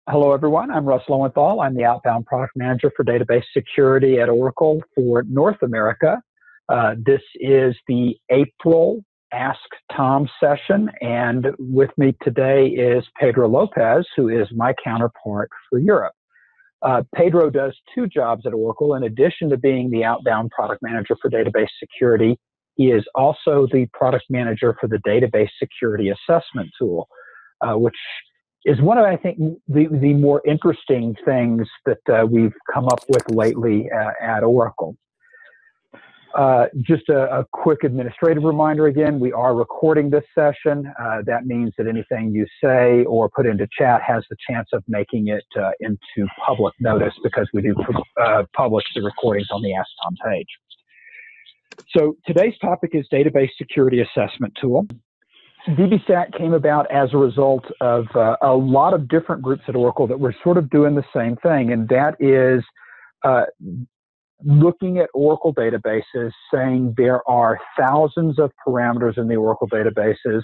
Hello, everyone. I'm Russ Lowenthal. I'm the Outbound Product Manager for Database Security at Oracle for North America. This is the April AskTOM session, and with me today is Pedro Lopez, who is my counterpart for Europe. Pedro does two jobs at Oracle. In addition to being the Outbound Product Manager for Database Security, he is also the Product Manager for the Database Security Assessment Tool, which is one of, I think, the more interesting things that we've come up with lately at Oracle. Just a quick administrative reminder again, we are recording this session. That means that anything you say or put into chat has the chance of making it into public notice because we do publish the recordings on the AskTOM page. So today's topic is Database Security Assessment Tool. DBSAT came about as a result of a lot of different groups at Oracle that were sort of doing the same thing, and that is looking at Oracle databases, saying there are thousands of parameters in the Oracle databases.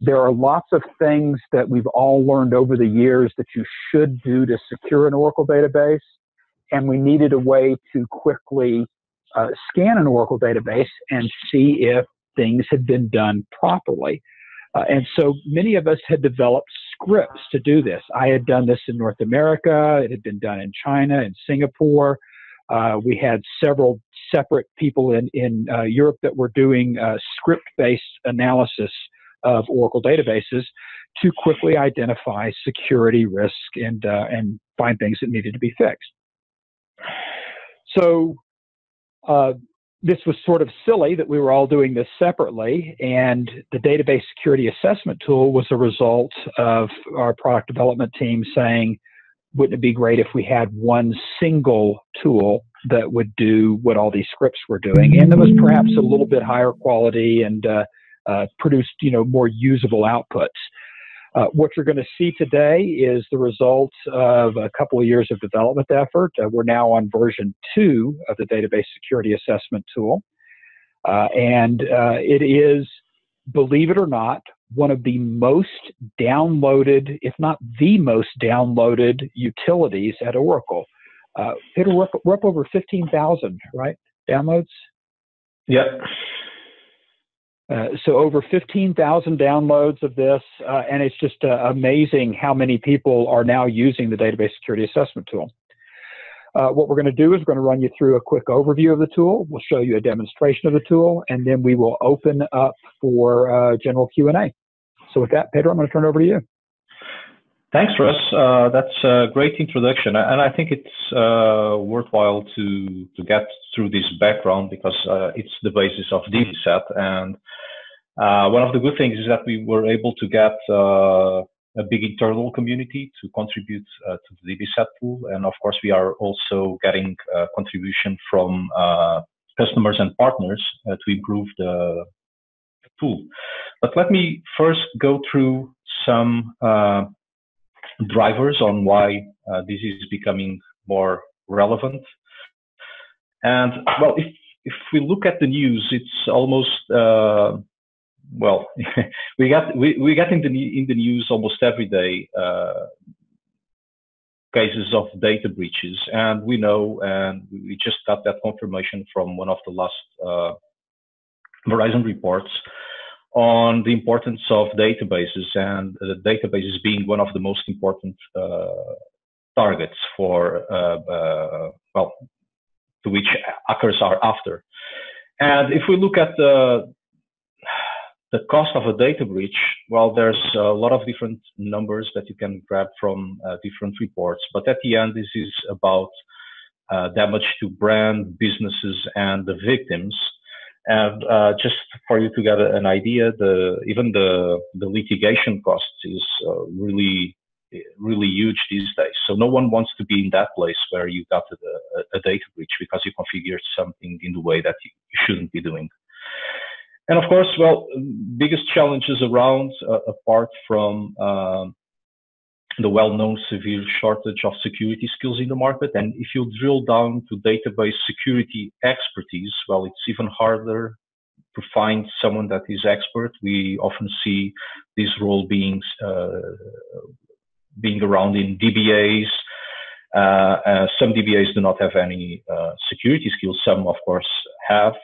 There are lots of things that we've all learned over the years that you should do to secure an Oracle database, and we needed a way to quickly scan an Oracle database and see if things had been done properly. And so many of us had developed scripts to do this. I had done this in North America. It had been done in China and Singapore. We had several separate people in Europe that were doing script-based analysis of Oracle databases to quickly identify security risk and find things that needed to be fixed. So this was sort of silly that we were all doing this separately, and the Database Security Assessment Tool was a result of our product development team saying, wouldn't it be great if we had one single tool that would do what all these scripts were doing, and that was perhaps a little bit higher quality and produced, more usable outputs. What you're going to see today is the result of a couple of years of development effort. We're now on version 2 of the Database Security Assessment Tool. And it is, believe it or not, one of the most downloaded, if not the most downloaded utilities at Oracle. We're up over 15,000, right? Downloads? Yep. So over 15,000 downloads of this, and it's just amazing how many people are now using the Database Security Assessment Tool. What we're going to do is we're going to run you through a quick overview of the tool. We'll show you a demonstration of the tool, and then we will open up for general Q&A. So with that, Pedro, I'm going to turn it over to you. Thanks, Russ. That's a great introduction, and I think it's worthwhile to get through this background because it's the basis of DBSAT. And one of the good things is that we were able to get a big internal community to contribute to the DBSAT tool, and of course we are also getting contribution from customers and partners to improve the tool. But let me first go through some drivers on why this is becoming more relevant. And well, if we look at the news, it's almost well, we get in the news almost every day cases of data breaches, and we know, and we just got that confirmation from one of the last Verizon reports on the importance of databases, and the databases being one of the most important targets for, well, to which hackers are after. And if we look at the cost of a data breach, well, there's a lot of different numbers that you can grab from different reports, but at the end, this is about damage to brand, businesses, and the victims. And just for you to get an idea, even the litigation cost is really huge these days. So no one wants to be in that place where you got a data breach because you configured something in the way that you shouldn't be doing. And of course, well, biggest challenges around, apart from the well-known severe shortage of security skills in the market. And if you drill down to database security expertise, well, it's even harder to find someone that is expert. We often see this role being being around in DBAs. Some DBAs do not have any security skills. Some, of course, have.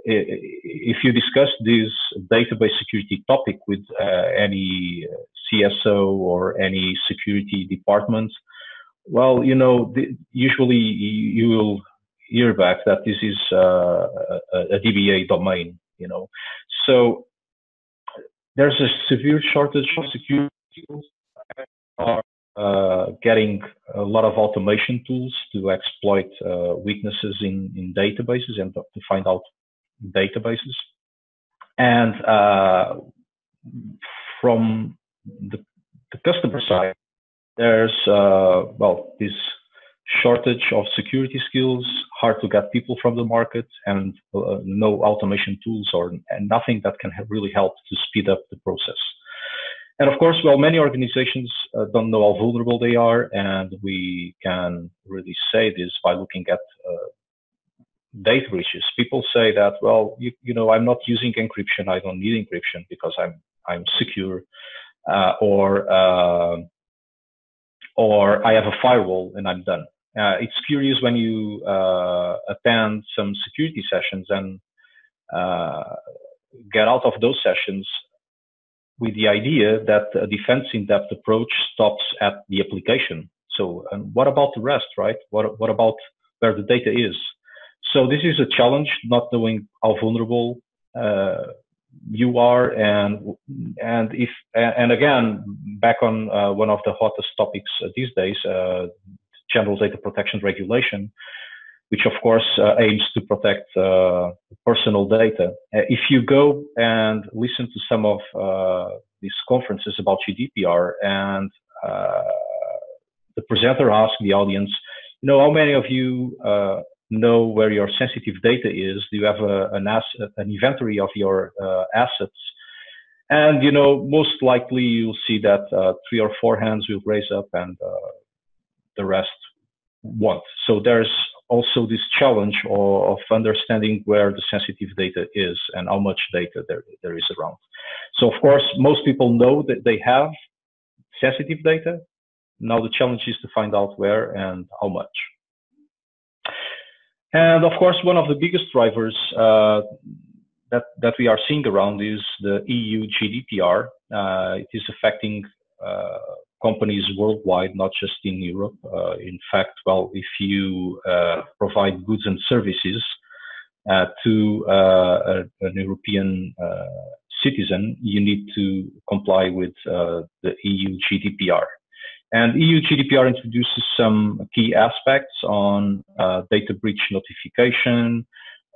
If you discuss this database security topic with any CSO or any security department, well, usually you will hear back that this is a DBA domain, So there's a severe shortage of security tools. Are getting a lot of automation tools to exploit weaknesses in databases and to find out databases. And from the customer side, there's this shortage of security skills, hard to get people from the market, and no automation tools and nothing that can really help to speed up the process. And of course, many organizations don't know how vulnerable they are, and we can really say this by looking at data breaches. People say that, I'm not using encryption. I don't need encryption because I'm secure, or I have a firewall and I'm done. It's curious when you attend some security sessions and get out of those sessions with the idea that a defense in-depth approach stops at the application. So, and what about the rest, right? What about where the data is? So this is a challenge, not knowing how vulnerable you are, and again, back on one of the hottest topics these days, General Data Protection Regulation, which of course aims to protect personal data. If you go and listen to some of these conferences about GDPR, and the presenter asks the audience, how many of you know where your sensitive data is? Do you have an inventory of your assets? And most likely you'll see that 3 or 4 hands will raise up, and the rest won't. So there's also this challenge of understanding where the sensitive data is and how much data there is around. So of course, most people know that they have sensitive data. Now the challenge is to find out where and how much. And of course, one of the biggest drivers that we are seeing around is the EU GDPR. It is affecting companies worldwide, not just in Europe. In fact, if you provide goods and services to an European citizen, you need to comply with the EU GDPR. And EU GDPR introduces some key aspects on data breach notification,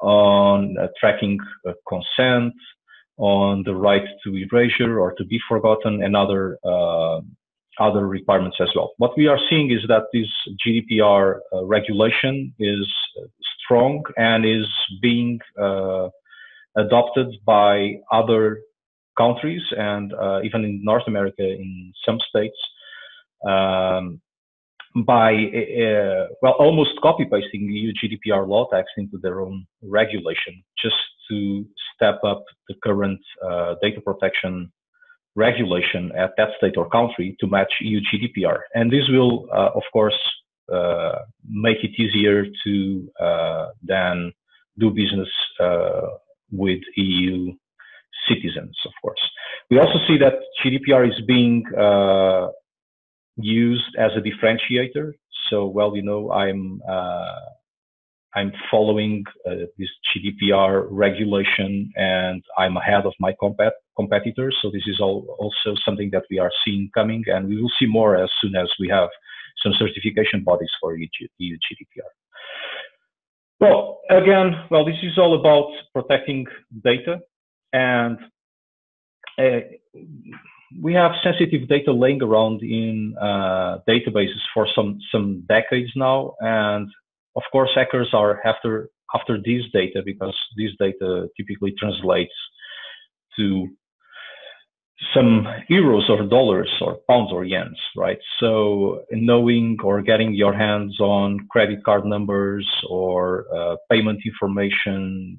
on tracking consent, on the right to erasure or to be forgotten, and other requirements as well. What we are seeing is that this GDPR regulation is strong and is being adopted by other countries, and even in North America in some states, by almost copy-pasting EU GDPR law text into their own regulation, just to step up the current data protection regulation at that state or country to match EU GDPR. And this will, of course, make it easier to then do business with EU citizens, of course. We also see that GDPR is being used as a differentiator. So, I'm following this GDPR regulation, and I'm ahead of my competitors. So this is also something that we are seeing coming, and we will see more as soon as we have some certification bodies for EU GDPR. Well, again, this is all about protecting data, and we have sensitive data laying around in databases for some decades now, and of course, hackers are after this data, because this data typically translates to some euros or dollars or pounds or yens, right? So knowing or getting your hands on credit card numbers or payment information,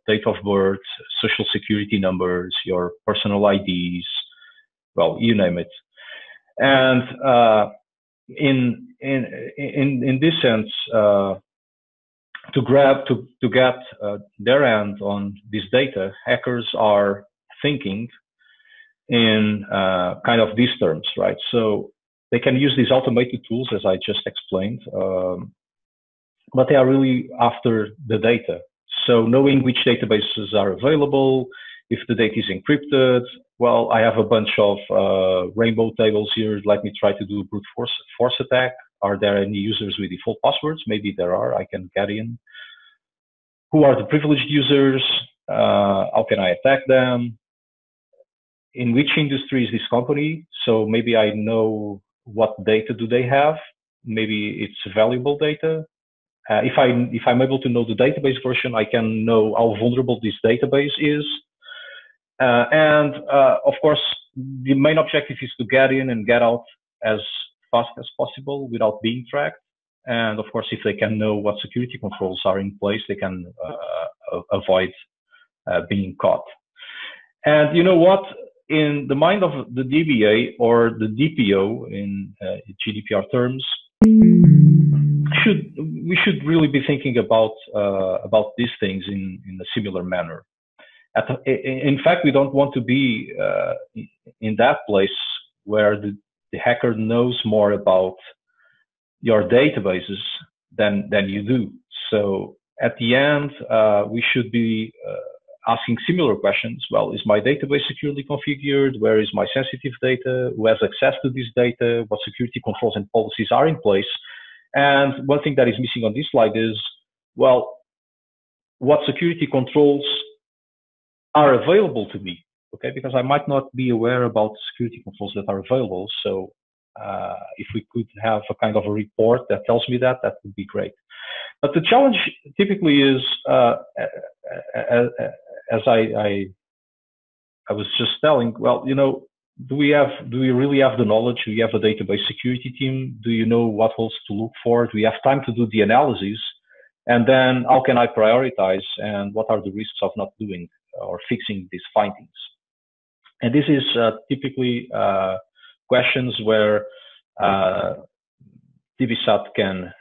date of birth, social security numbers, your personal IDs, well, you name it. And in this sense, to get their hand on this data, hackers are thinking in kind of these terms, right? So they can use these automated tools, as I just explained, but they are really after the data. So knowing which databases are available, if the data is encrypted, well, I have a bunch of rainbow tables here. Let me try to do a brute force attack. Are there any users with default passwords? Maybe there are. I can get in. Who are the privileged users? How can I attack them? In which industry is this company? So maybe I know what data do they have. Maybe it's valuable data. If I'm able to know the database version, I can know how vulnerable this database is. And of course, the main objective is to get in and get out as fast as possible without being tracked. And of course, if they can know what security controls are in place, they can avoid being caught. And you know what? In the mind of the DBA or the DPO in GDPR terms, we should really be thinking about these things in a similar manner. In fact, we don't want to be in that place where the hacker knows more about your databases than you do. So at the end, we should be asking similar questions. Well, is my database securely configured? Where is my sensitive data? Who has access to this data? What security controls and policies are in place? And one thing that is missing on this slide is, well, what security controls are available to me? Okay, because I might not be aware about security controls that are available. So if we could have a kind of a report that tells me that, that would be great. But the challenge typically is, as I was just telling, well, you know, do we really have the knowledge? Do we have a database security team? Do you know what holes to look for? Do we have time to do the analysis? And then how can I prioritize? And what are the risks of not doing or fixing these findings? And this is typically questions where DBSAT can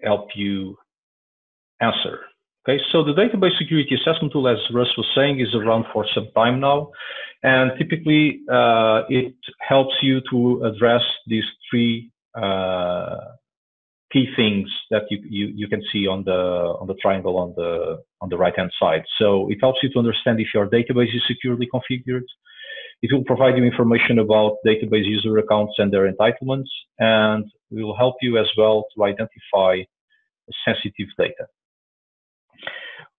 help you answer. Okay, so the database security assessment tool, as Russ was saying, is around for some time now, and typically it helps you to address these three key things that you can see on the triangle on the right hand side. So it helps you to understand if your database is securely configured. It will provide you information about database user accounts and their entitlements, and it will help you as well to identify sensitive data.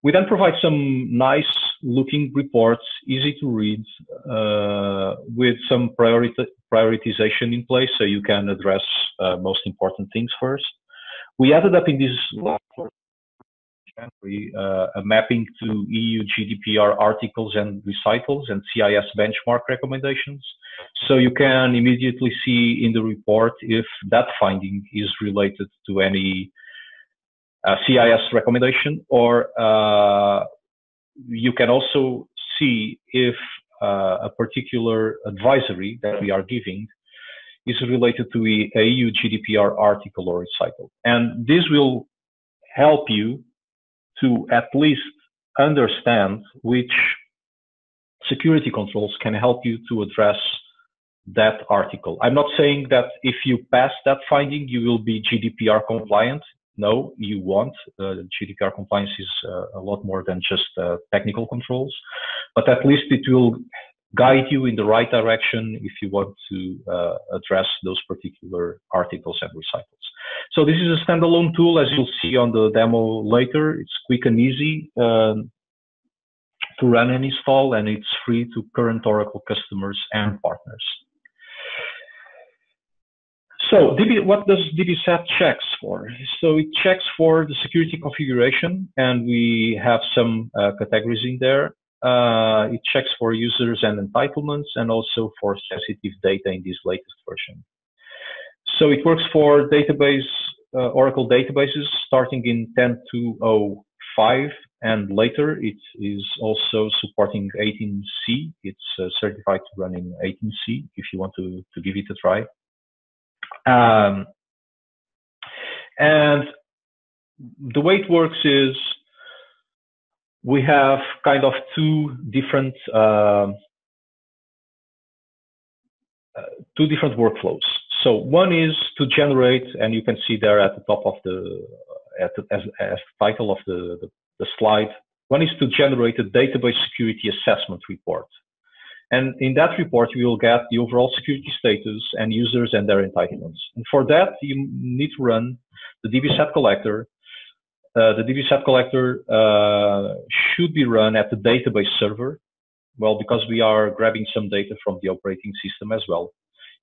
We then provide some nice looking reports, easy to read, with some prioritization in place so you can address most important things first. We added up in this a mapping to EU GDPR articles and recitals and CIS benchmark recommendations. So you can immediately see in the report if that finding is related to any CIS recommendation, or you can also see if a particular advisory that we are giving is related to a EU GDPR article or recital. And this will help you to at least understand which security controls can help you to address that article. I'm not saying that if you pass that finding, you will be GDPR compliant. No, you won't. GDPR compliance is a lot more than just technical controls, but at least it will guide you in the right direction if you want to address those particular articles and recitals. So this is a standalone tool, as you'll see on the demo later. It's quick and easy to run and install, and it's free to current Oracle customers and partners. So what does DBSAT checks for? So it checks for the security configuration, and we have some categories in there. It checks for users and entitlements, and also for sensitive data in this latest version. So it works for database, Oracle databases starting in 10.205 and later it is also supporting 18C. It's certified to run in 18C if you want to give it a try. And the way it works is we have kind of two different workflows. So one is to generate, and you can see there at the top of as title of the slide, one is to generate a database security assessment report. And in that report, you will get the overall security status and users and their entitlements. And for that, you need to run the DBSAT collector. The DBSAT collector should be run at the database server. Well, because we are grabbing some data from the operating system as well.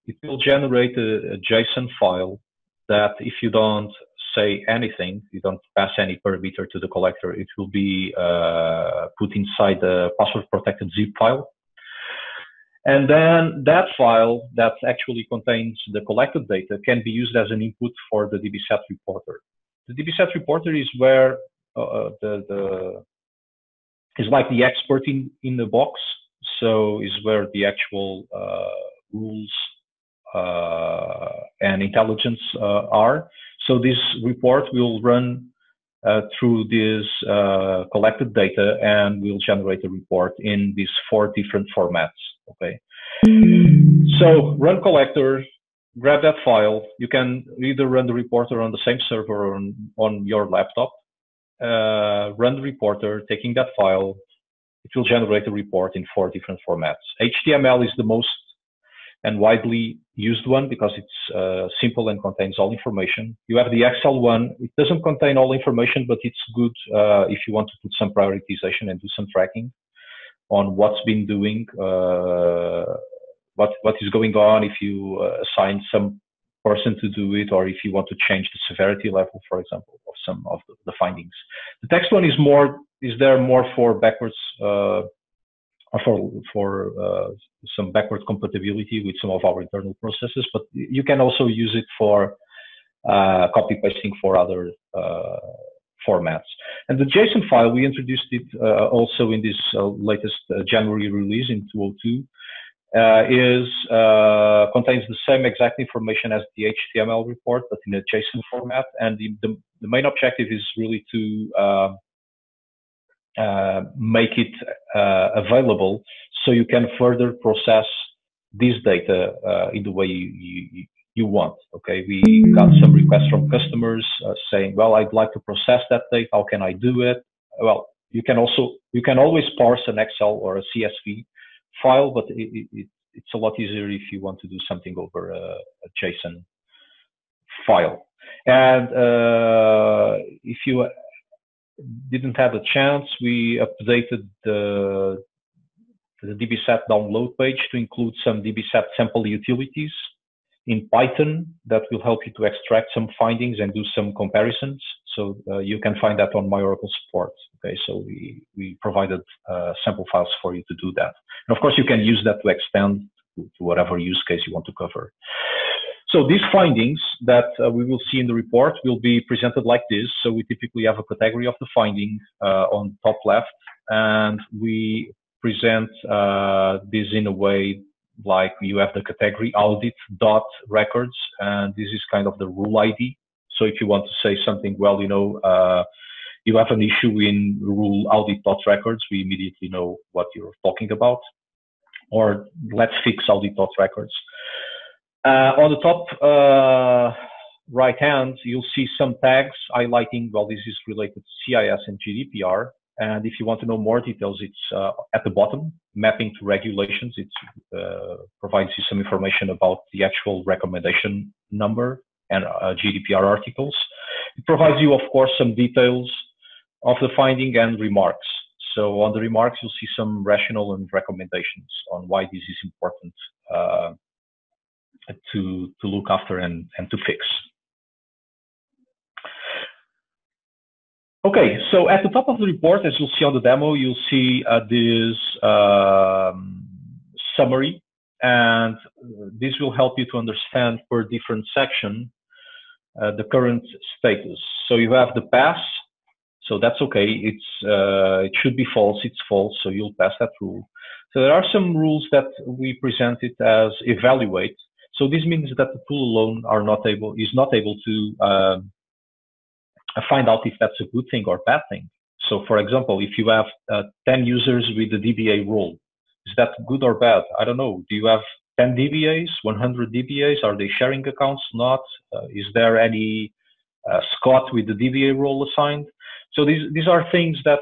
It will generate a JSON file that if you don't say anything, you don't pass any parameter to the collector, it will be put inside the password protected zip file. And then that file that actually contains the collected data can be used as an input for the DBSAT reporter. The DBSAT reporter is where is like the expert in the box. So is where the actual rules and intelligence are. So this report will run through this collected data and will generate a report in these 4 different formats. Okay. So run collector, grab that file. You can either run the reporter on the same server or on your laptop. Run the reporter, taking that file. It will generate a report in 4 different formats. HTML is the most and widely used one because it's simple and contains all information. You have the Excel one. It doesn't contain all information, but it's good if you want to put some prioritization and do some tracking on what's been doing, what is going on, if you assign some person to do it, or if you want to change the severity level, for example, of some of the findings. The text one is there more for backwards for some backward compatibility with some of our internal processes, but you can also use it for copy pasting for other formats. And the JSON file, we introduced it also in this latest January release in 202. Contains the same exact information as the HTML report, but in a JSON format. And the main objective is really to make it available so you can further process this data in the way you want. Okay, we got some requests from customers saying, well, I'd like to process that data. How can I do it? Well, you can always parse an Excel or a CSV file, but it's a lot easier if you want to do something over a JSON file. And if you didn't have a chance, we updated the DBSAT download page to include some DBSAT sample utilities in Python that will help you to extract some findings and do some comparisons. So you can find that on My Oracle support. Okay, so we provided sample files for you to do that. And of course, you can use that to extend to whatever use case you want to cover. So these findings that we will see in the report will be presented like this. So we typically have a category of the finding on top left, and we present this in a way like you have the category audit.records, and this is kind of the rule ID. So if you want to say something, well, you have an issue in rule audit.records, we immediately know what you're talking about. Or let's fix audit.records. On the top right hand, you'll see some tags highlighting, well, this is related to CIS and GDPR. And if you want to know more details, it's at the bottom, mapping to regulations. It provides you some information about the actual recommendation number and GDPR articles. It provides you, of course, some details of the finding and remarks. So on the remarks, you'll see some rationale and recommendations on why this is important to look after and to fix. Okay, so at the top of the report, as you'll see on the demo, you'll see this summary, and this will help you to understand per different section the current status. So you have the pass. So that's okay. It should be false. It's false. So you'll pass that rule. So there are some rules that we presented as evaluate. So this means that the tool alone is not able to find out if that's a good thing or bad thing. So for example, if you have 10 users with the DBA role, is that good or bad? I don't know. Do you have 10 DBAs, 100 DBAs? Are they sharing accounts? Not? Is there any Scott with the DBA role assigned? So these are things that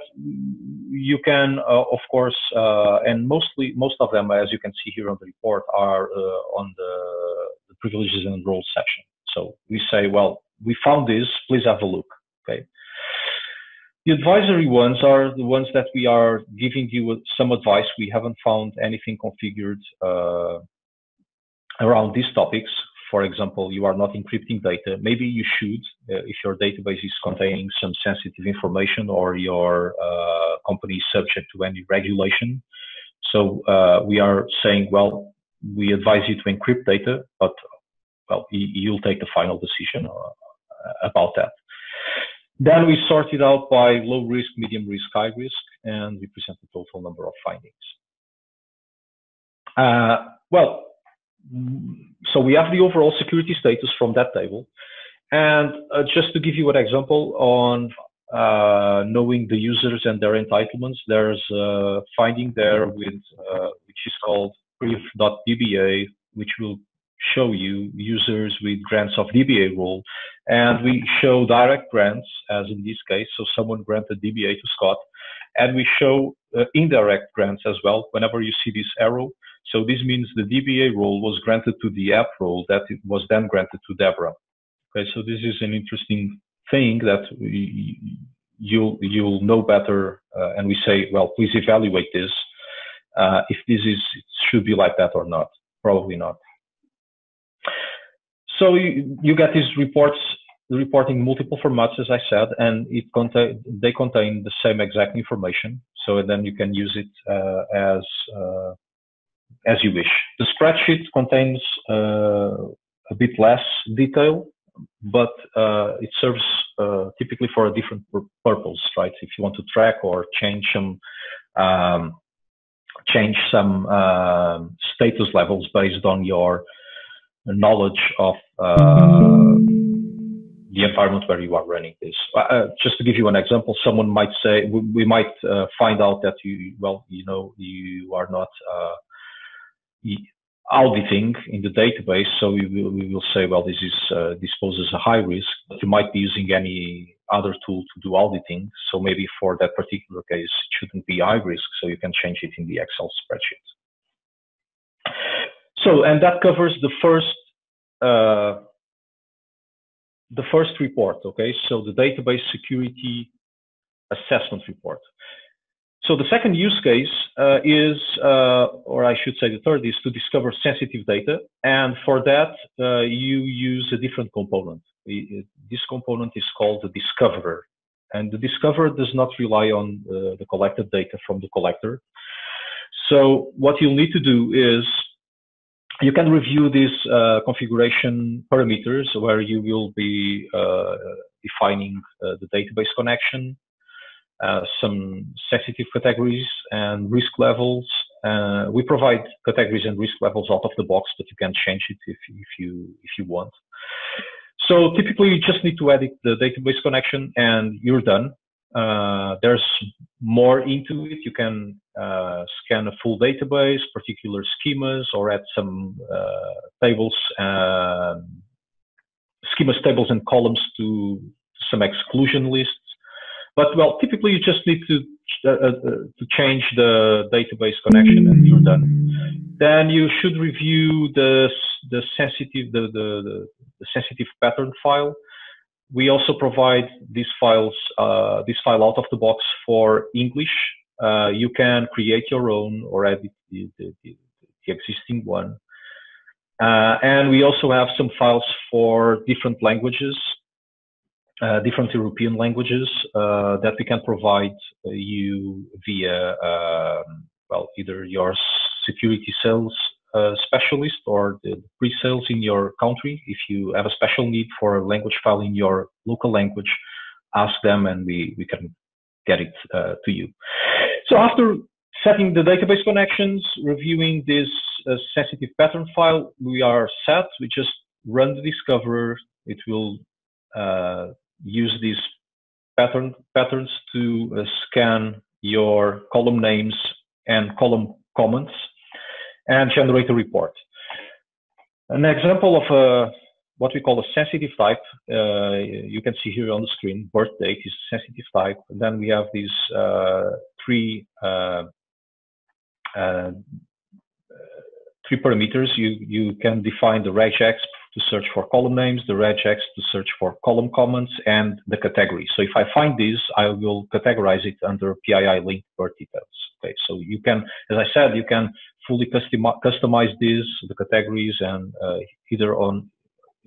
you can, of course, and most of them, as you can see here on the report, are on the privileges and roles section. So we say, well, we found this, please have a look. Okay. The advisory ones are the ones that we are giving you some advice. We haven't found anything configured around these topics. For example, you are not encrypting data. Maybe you should, if your database is containing some sensitive information or your company is subject to any regulation. So we are saying, well, we advise you to encrypt data, but well, you'll take the final decision about that. Then we sort it out by low risk, medium risk, high risk, and we present the total number of findings. Well, so we have the overall security status from that table. And just to give you an example on knowing the users and their entitlements, there's a finding there with which is called priv.dba, which will show you users with grants of DBA role. And we show direct grants, as in this case. So someone granted DBA to Scott. And we show indirect grants as well, whenever you see this arrow. So this means the DBA role was granted to the app role that it was then granted to Deborah. Okay, so this is an interesting thing that you'll know better. And we say, well, please evaluate this. If this should be like that or not. Probably not. So you get these reports, reporting multiple formats, as I said, and they contain the same exact information. So then you can use it as you wish. The spreadsheet contains a bit less detail, but it serves typically for a different purpose, right? If you want to track or change some status levels based on your knowledge of the environment where you are running this. Just to give you an example, someone might say, we might find out that you are not auditing in the database. So we will say, well, this poses a high risk, but you might be using any other tool to do auditing. So maybe for that particular case, it shouldn't be high risk. So you can change it in the Excel spreadsheet. So, and that covers the first report, okay? So the database security assessment report. So the second use case is, or I should say the third, is to discover sensitive data. And for that, you use a different component. This component is called the discoverer. And the discoverer does not rely on the collected data from the collector. So what you'll need to do is, you can review these configuration parameters where you will be defining the database connection, some sensitive categories and risk levels. We provide categories and risk levels out of the box, but you can change it if you want. So typically you just need to edit the database connection and you're done. There's more into it. You can scan a full database, particular schemas, or add some tables, schemas, tables, and columns to some exclusion lists. But well, typically you just need to change the database connection, and you're done. Then you should review the sensitive pattern file. We also provide this file out of the box for English. You can create your own or edit the existing one. And we also have some files for different languages, different European languages that we can provide you via, well, either your security sales specialist or the pre-sales in your country. If you have a special need for a language file in your local language, ask them and we can get it to you. So after setting the database connections, reviewing this sensitive pattern file, we are set. We just run the discoverer. It will use these patterns to scan your column names and column comments and generate a report. An example of what we call a sensitive type, you can see here on the screen, birth date is a sensitive type. And then we have these three parameters. You can define the regex to search for column names, the regex to search for column comments, and the category. So if I find this, I will categorize it under PII link birth details. Okay, so you can, as I said, you can fully customize these, the categories, and either on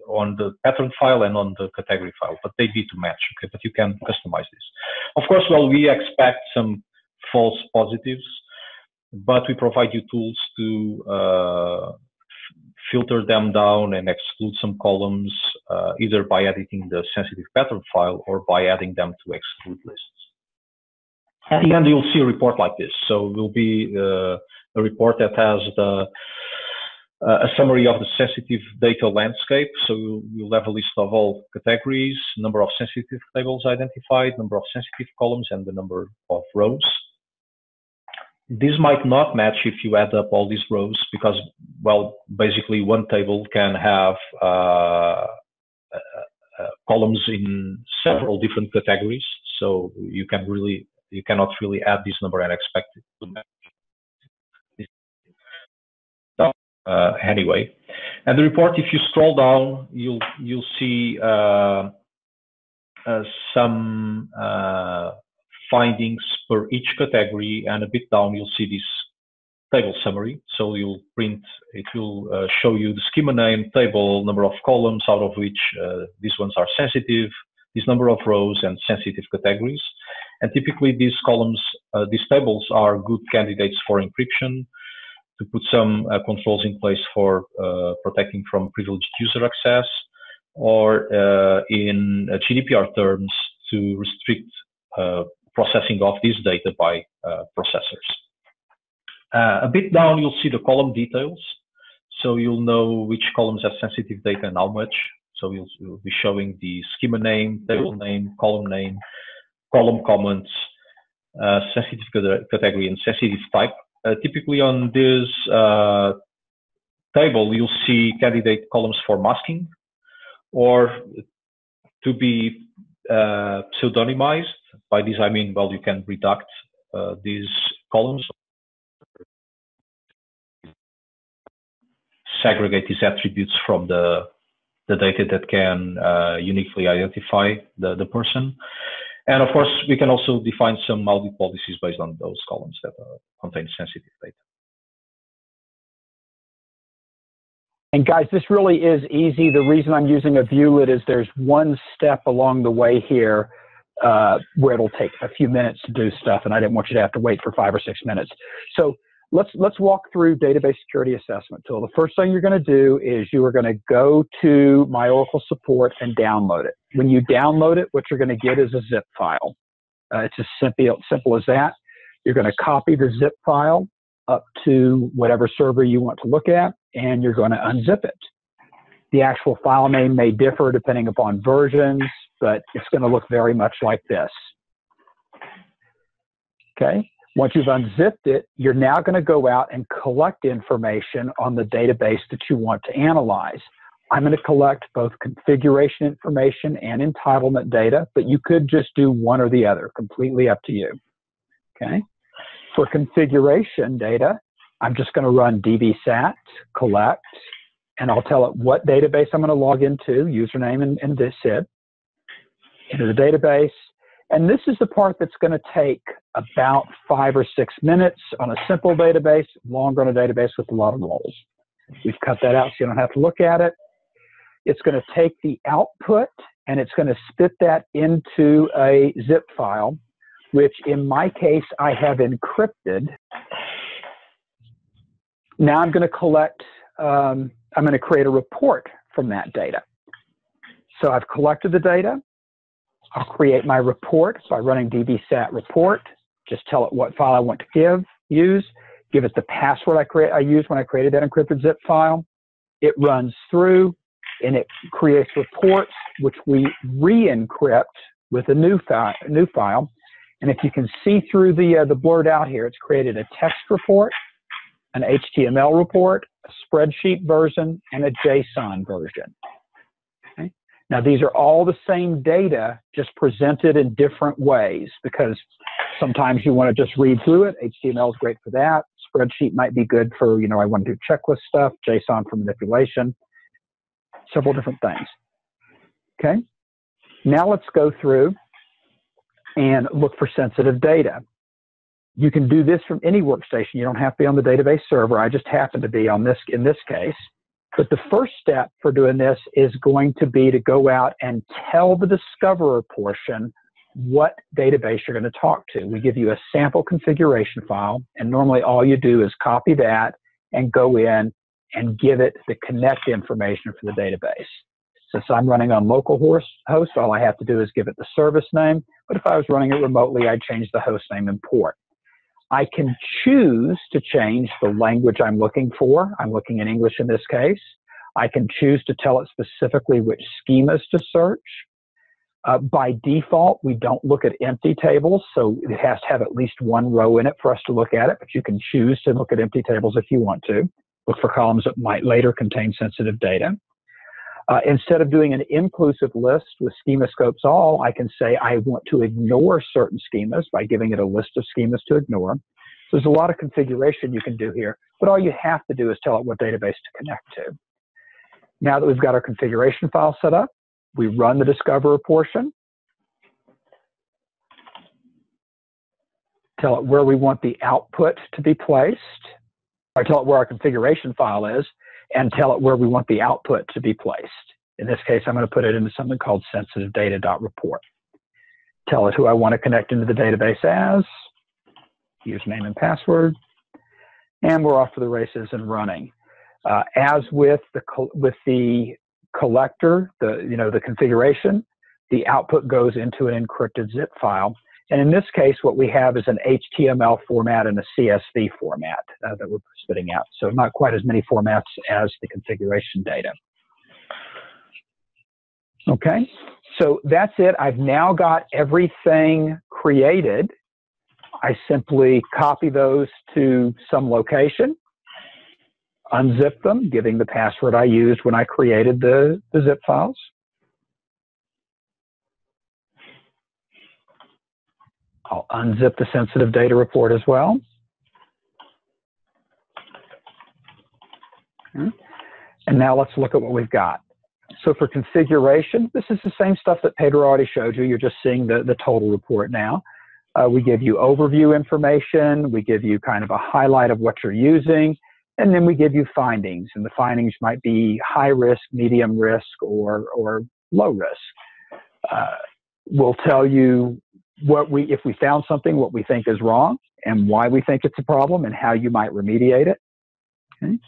the pattern file and on the category file, but they need to match. Okay, but you can customize this. Of course, well, we expect some false positives, but we provide you tools to filter them down and exclude some columns, either by editing the sensitive pattern file or by adding them to exclude lists. At the end, you'll see a report like this. So it will be a report that has a summary of the sensitive data landscape. So you'll have a list of all categories, number of sensitive tables identified, number of sensitive columns, and the number of rows. This might not match if you add up all these rows because, well, basically one table can have columns in several different categories. So you cannot really add this number and expect it to match. Anyway, and the report, if you scroll down, you'll see some findings per each category, and a bit down you'll see this table summary. So you'll print, it will show you the schema name, table, number of columns, out of which these ones are sensitive, this number of rows, and sensitive categories. And typically these columns, these tables are good candidates for encryption, to put some controls in place for protecting from privileged user access, or in GDPR terms to restrict processing of this data by processors. A bit down, you'll see the column details. So you'll know which columns have sensitive data and how much. So you'll be showing the schema name, table name, column comments, sensitive category, and sensitive type. Typically on this table, you'll see candidate columns for masking, or to be pseudonymized. By this I mean, well, you can redact these columns, segregate these attributes from the data that can uniquely identify the person. And of course, we can also define some audit policies based on those columns that contain sensitive data. And guys, this really is easy. The reason I'm using a viewlet is there's one step along the way here where it'll take a few minutes to do stuff, and I didn't want you to have to wait for 5 or 6 minutes. So let's walk through Database Security Assessment Tool. The first thing you're going to do is you are going to go to My Oracle Support and download it. When you download it, what you're going to get is a zip file. It's as simple as that. You're going to copy the zip file up to whatever server you want to look at, and you're going to unzip it. The actual file name may differ depending upon versions, but it's going to look very much like this. Okay. Once you've unzipped it, you're now going to go out and collect information on the database that you want to analyze. I'm going to collect both configuration information and entitlement data, but you could just do one or the other, completely up to you. Okay. For configuration data, I'm just going to run DBSAT collect, and I'll tell it what database I'm going to log into, username and this SID, into the database. And this is the part that's going to take about 5 or 6 minutes on a simple database, longer on a database with a lot of roles. We've cut that out so you don't have to look at it. It's going to take the output and it's going to spit that into a zip file, which in my case I have encrypted. Now I'm going to collect, I'm going to create a report from that data. So I've collected the data. I'll create my report by running DBSAT report. Just tell it what file I want to use. Give it the password I used when I created that encrypted zip file. It runs through and it creates reports, which we re-encrypt with a new file. And if you can see through the blurred out here, it's created a text report, an HTML report, a spreadsheet version, and a JSON version. Okay? Now, these are all the same data, just presented in different ways, because sometimes you want to just read through it. HTML is great for that. Spreadsheet might be good for, I want to do checklist stuff, JSON for manipulation, several different things. Okay? Now let's go through and look for sensitive data. You can do this from any workstation. You don't have to be on the database server. I just happen to be on this in this case. But the first step for doing this is going to be to go out and tell the discoverer portion what database you're going to talk to. We give you a sample configuration file, and normally all you do is copy that and go in and give it the connect information for the database. Since I'm running on localhost, all I have to do is give it the service name, but if I was running it remotely, I'd change the host name and port. I can choose to change the language I'm looking for. I'm looking in English in this case. I can choose to tell it specifically which schemas to search. By default, we don't look at empty tables, so it has to have at least one row in it for us to look at it, but you can choose to look at empty tables if you want to. Look for columns that might later contain sensitive data. Instead of doing an inclusive list with schema scopes all, I can say I want to ignore certain schemas by giving it a list of schemas to ignore. So there's a lot of configuration you can do here, but all you have to do is tell it what database to connect to. Now that we've got our configuration file set up, we run the discoverer portion, tell it where we want the output to be placed, or tell it where our configuration file is, and tell it where we want the output to be placed. In this case, I'm going to put it into something called sensitive data.report. Tell it who I want to connect into the database as, username and password, and we're off to the races and running. As with the collector, the configuration, the output goes into an encrypted zip file. And in this case, what we have is an HTML format and a CSV format that we're spitting out. So not quite as many formats as the configuration data. Okay, so that's it. I've now got everything created. I simply copy those to some location, unzip them, giving the password I used when I created the zip files. I'll unzip the sensitive data report as well. Okay. And now let's look at what we've got. So for configuration, this is the same stuff that Pedro already showed you. You're just seeing the total report now. We give you overview information. We give you kind of a highlight of what you're using. And then we give you findings. And the findings might be high risk, medium risk, or low risk. We'll tell you if we found something, what we think is wrong and why we think it's a problem and how you might remediate it. Okay.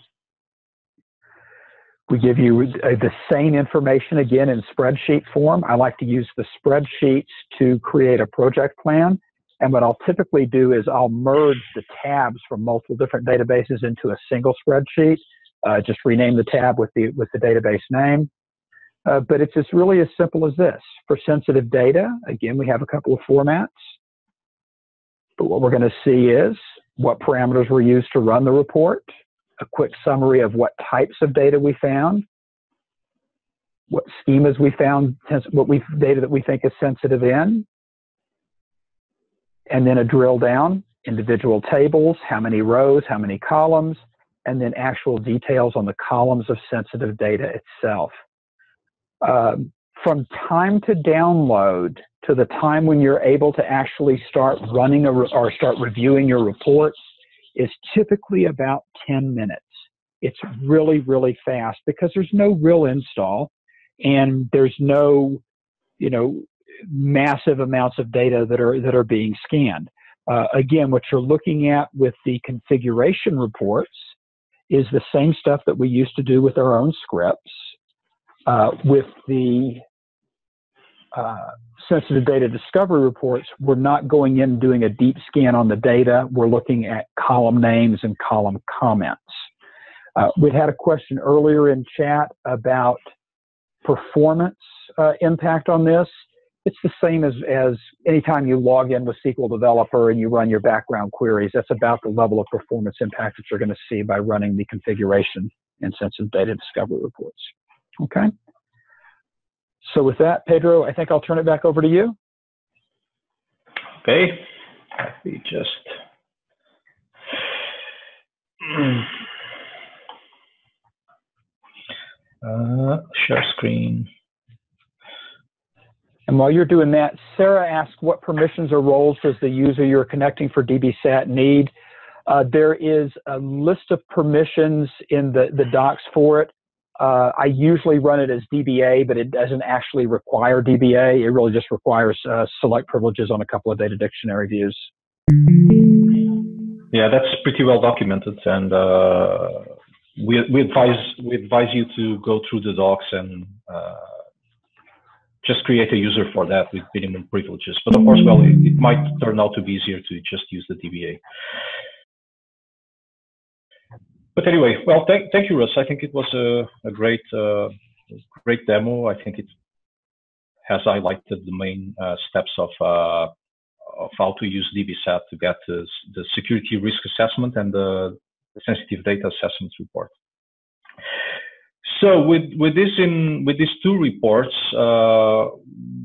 We give you the same information again in spreadsheet form. I like to use the spreadsheets to create a project plan. And what I'll typically do is I'll merge the tabs from multiple different databases into a single spreadsheet. Just rename the tab with the database name. But it's just really as simple as this. For sensitive data, again, we have a couple of formats. But what we're going to see is what parameters were used to run the report, a quick summary of what types of data we found, what schemas we found, data that we think is sensitive in, and then a drill down, individual tables, how many rows, how many columns, and then actual details on the columns of sensitive data itself. From time to download to the time when you're able to actually start running or start reviewing your reports is typically about 10 minutes. It's really, really fast because there's no real install and there's no, massive amounts of data that are being scanned. Again, what you're looking at with the configuration reports is the same stuff that we used to do with our own scripts. With the sensitive data discovery reports, we're not going in and doing a deep scan on the data. We're looking at column names and column comments. We'd had a question earlier in chat about performance impact on this. It's the same as anytime you log in with SQL Developer and you run your background queries. That's about the level of performance impact that you're going to see by running the configuration and sensitive data discovery reports. Okay. So with that, Pedro, I think I'll turn it back over to you. Okay. Let me just share screen. And while you're doing that, Sarah asked, what permissions or roles does the user you're connecting for DBSAT need? There is a list of permissions in the docs for it. I usually run it as DBA, but it doesn't actually require DBA. It really just requires select privileges on a couple of data dictionary views. Yeah, that's pretty well documented, and we advise you to go through the docs and just create a user for that with minimum privileges. But of course, well, it might turn out to be easier to just use the DBA. But anyway, well, thank you, Russ. I think it was a great demo. I think it has highlighted the main steps of how to use DBSAT to get the security risk assessment and the sensitive data assessment report. So with these two reports,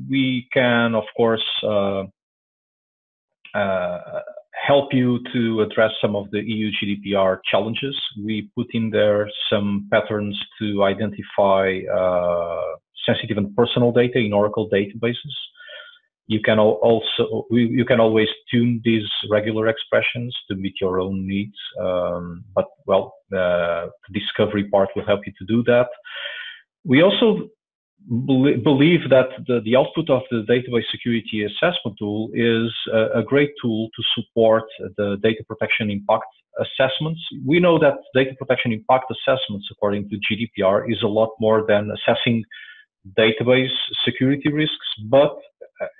we can of course help you to address some of the EU GDPR challenges. We put in there some patterns to identify sensitive and personal data in Oracle databases. You can always tune these regular expressions to meet your own needs, but well, the discovery part will help you to do that. We also believe that the output of the database security assessment tool is a great tool to support the data protection impact assessments. We know that data protection impact assessments, according to GDPR, is a lot more than assessing database security risks, but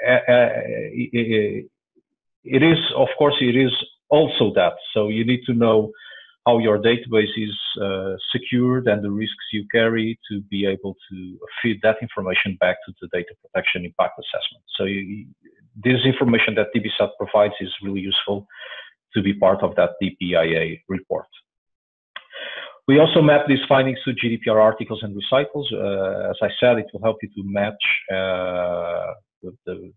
it is, of course, it is also that. So you need to know how your database is secured and the risks you carry to be able to feed that information back to the data protection impact assessment. So this information that DBSAT provides is really useful to be part of that DPIA report. We also map these findings to GDPR articles and recitals. As I said, it will help you to match the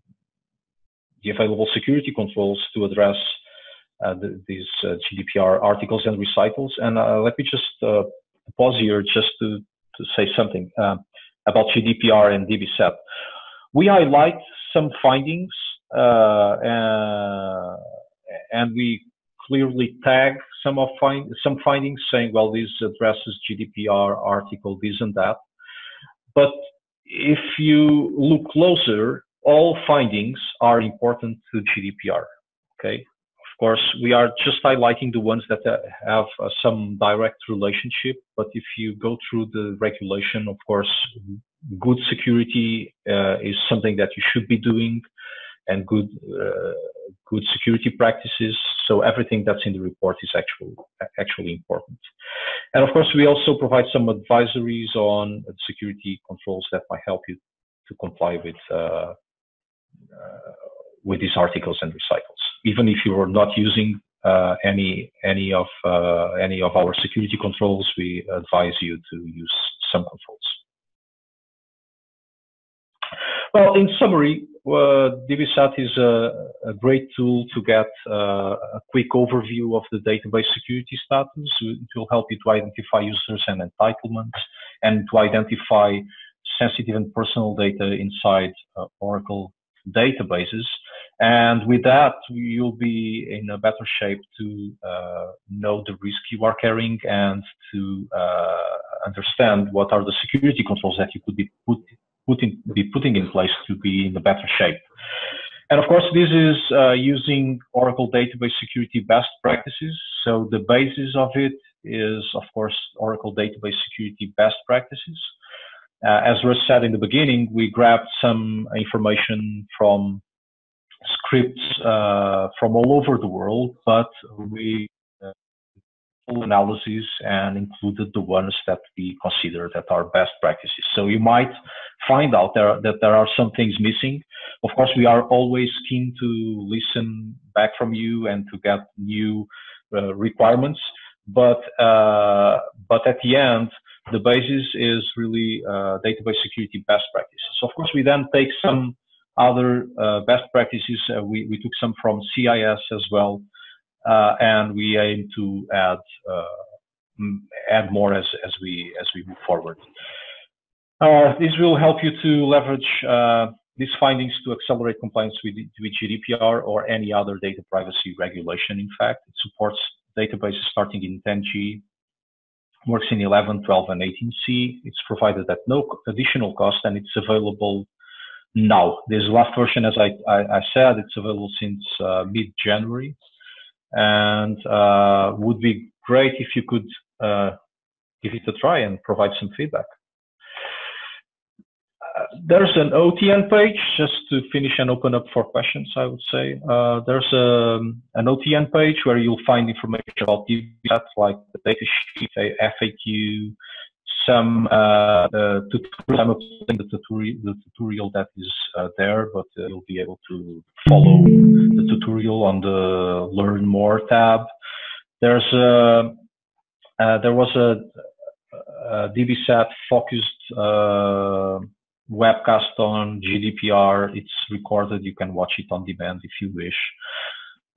available security controls to address these GDPR articles and recitals. And let me just pause here just to say something about GDPR and DBSAT. We highlight some findings and we clearly tag some findings saying, well, this addresses GDPR article, this and that. But if you look closer, all findings are important to GDPR, okay? Of course, we are just highlighting the ones that have some direct relationship, but if you go through the regulation, of course, good security is something that you should be doing, and good security practices. So everything that's in the report is actually important. And of course, we also provide some advisories on security controls that might help you to comply with these articles and recitals. Even if you are not using any of our security controls, we advise you to use some controls. Well, in summary, DBSAT is a great tool to get a quick overview of the database security status. It will help you to identify users and entitlements, and to identify sensitive and personal data inside Oracle databases. And with that, you'll be in a better shape to know the risk you are carrying and to understand what are the security controls that you could be putting in place to be in a better shape. And of course, this is using Oracle database security best practices. So the basis of it is, of course, Oracle database security best practices. as Russ said in the beginning, we grabbed some information from scripts from all over the world, but we full analysis and included the ones that we consider that are best practices. So you might find out that there are some things missing. Of course, we are always keen to listen back from you and to get new requirements, but at the end, the basis is really database security best practices. Of course, we then take some other best practices. We took some from CIS as well, and we aim to add more as we move forward. This will help you to leverage these findings to accelerate compliance with GDPR or any other data privacy regulation. In fact, it supports databases starting in 10G, works in 11, 12, and 18C. It's provided at no additional cost, and it's available now. This last version, as I said, it's available since mid-January, and would be great if you could give it a try and provide some feedback. There's an OTN page, just to finish and open up for questions, I would say. There's an OTN page where you'll find information about DBSAT, like the data sheet, FAQ, some tutorial. I'm uploading the tutorial that is there, but you'll be able to follow the tutorial on the Learn More tab. There was a DBSAT focused webcast on GDPR. It's recorded. You can watch it on demand if you wish.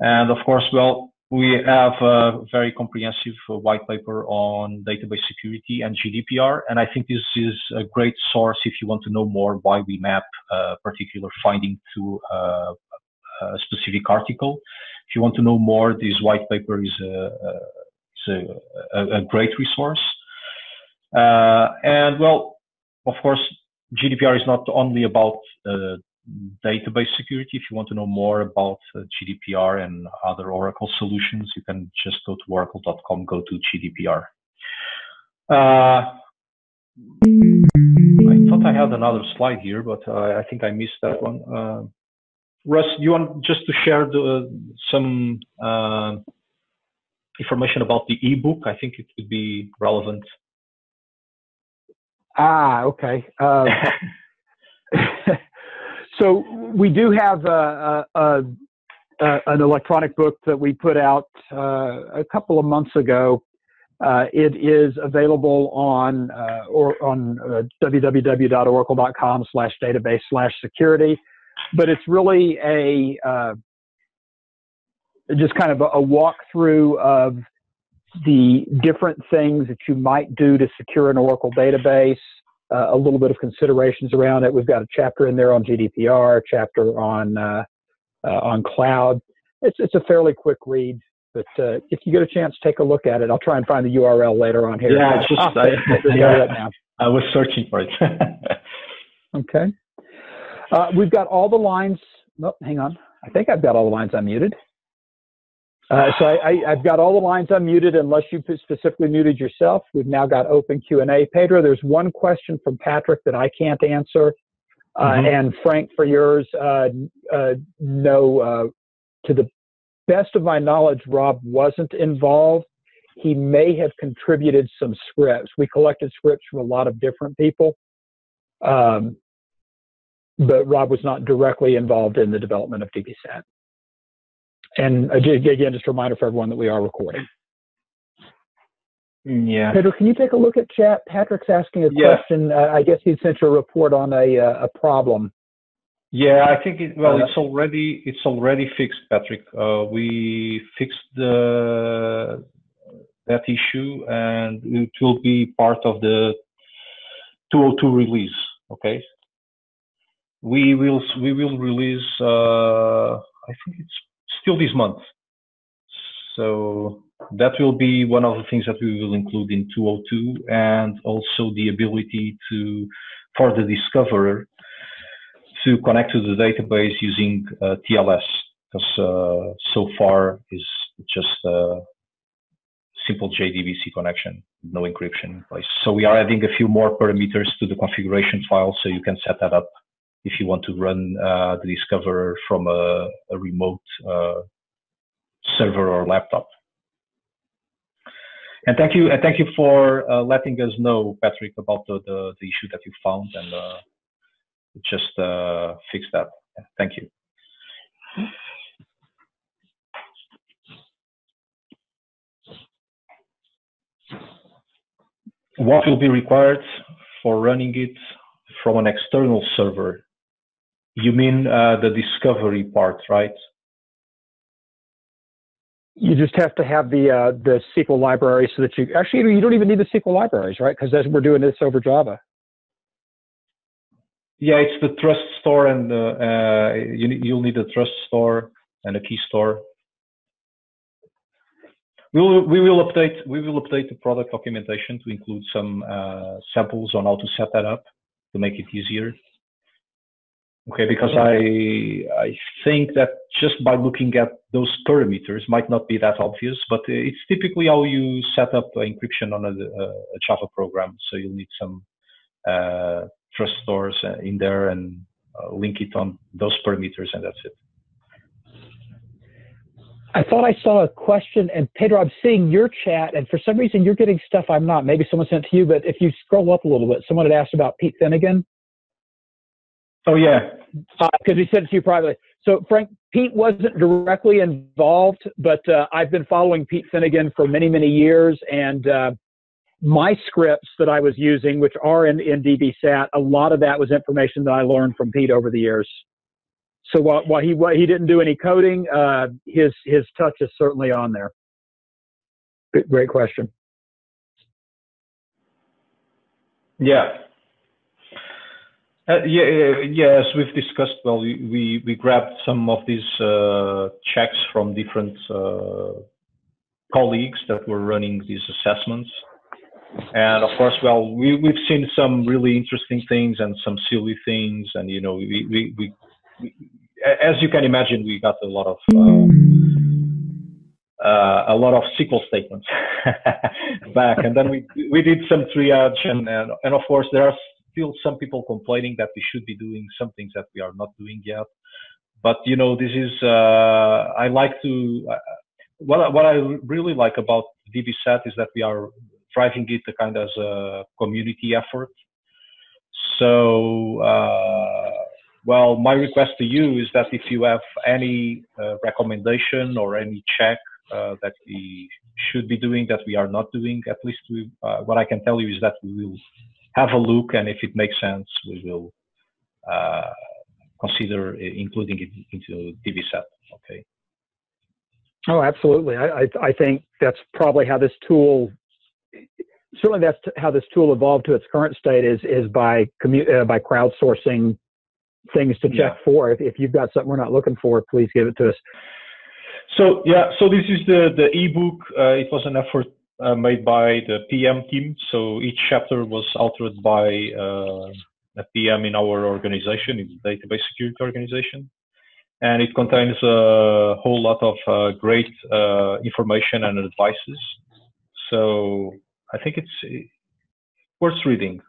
And of course, well, we have a very comprehensive white paper on database security and GDPR. And I think this is a great source if you want to know more why we map a particular finding to a specific article. If you want to know more, this white paper is a great resource. And well, of course, GDPR is not only about database security. If you want to know more about GDPR and other Oracle solutions, you can just go to oracle.com, go to GDPR. I thought I had another slide here, but I think I missed that one. Russ, you want just to share some information about the ebook? I think it would be relevant. Okay. So we do have an electronic book that we put out a couple of months ago. It is available on www.oracle.com/database/security, but it's really just kind of a walkthrough of the different things that you might do to secure an Oracle database, a little bit of considerations around it. We've got a chapter in there on GDPR, a chapter on cloud. It's a fairly quick read, but if you get a chance, take a look at it. I'll try and find the URL later on here. Yeah, I was searching for it. Okay. We've got all the lines. No, hang on. I think I've got all the lines unmuted. So I've got all the lines unmuted unless you specifically muted yourself. We've now got open Q&A. Pedro, there's one question from Patrick that I can't answer. And Frank, for yours, no, to the best of my knowledge, Rob wasn't involved. He may have contributed some scripts. We collected scripts from a lot of different people. But Rob was not directly involved in the development of DBSAT. And again, just a reminder for everyone that we are recording. Yeah. Pedro, can you take a look at chat? Patrick's asking a question. I guess he sent you a report on a problem. Yeah, I think it's already fixed, Patrick. We fixed that issue, and it will be part of the 202 release. Okay. We will release. I think it's still this month. So that will be one of the things that we will include in 202, and also the ability for the discoverer to connect to the database using TLS, because so far is just simple JDBC connection, no encryption in place. So we are adding a few more parameters to the configuration file, so you can set that up if you want to run the Discover from a remote server or laptop. And thank you for letting us know, Patrick, about the issue that you found, and just fix that. Thank you. What will be required for running it from an external server? You mean the discovery part, right? You just have to have the SQL library so that you don't even need the SQL libraries, right? Because we're doing this over Java. Yeah, it's the trust store, and you'll need a trust store and a key store. We will update the product documentation to include some samples on how to set that up to make it easier. Okay, because I think that just by looking at those parameters might not be that obvious, but it's typically how you set up encryption on a Java program. So you'll need some trust stores in there and link it on those parameters, and that's it. I thought I saw a question, and Pedro, I'm seeing your chat, and for some reason you're getting stuff I'm not. Maybe someone sent it to you, but if you scroll up a little bit, someone had asked about Pete Finnegan. Oh, yeah. Because he said it to you privately. So, Frank, Pete wasn't directly involved, but I've been following Pete Finnegan for many, many years, and my scripts that I was using, which are in DBSAT, a lot of that was information that I learned from Pete over the years. So while he didn't do any coding, his touch is certainly on there. Great question. Yeah. Yeah, as we've discussed, well, we grabbed some of these checks from different colleagues that were running these assessments. And of course, well, we've seen some really interesting things and some silly things. And, you know, we as you can imagine, we got a lot of SQL statements back. And then we did some triage, and of course, there are still some people complaining that we should be doing some things that we are not doing yet. But, you know, this is, I like to, what I really like about DBSAT is that we are driving it kind of as a community effort. So, well, my request to you is that if you have any recommendation or any check that we should be doing that we are not doing, at least what I can tell you is that we will have a look, and if it makes sense, we will consider including it into DBSAT. Okay. Oh, absolutely. I think that's probably how this tool. Certainly, that's how this tool evolved to its current state is by crowdsourcing things to check for. If you've got something we're not looking for, please give it to us. So yeah, so this is the ebook. It was an effort made by the PM team. So each chapter was authored by a PM in our organization, in the database security organization. And it contains a whole lot of great information and advices. So I think it's worth reading.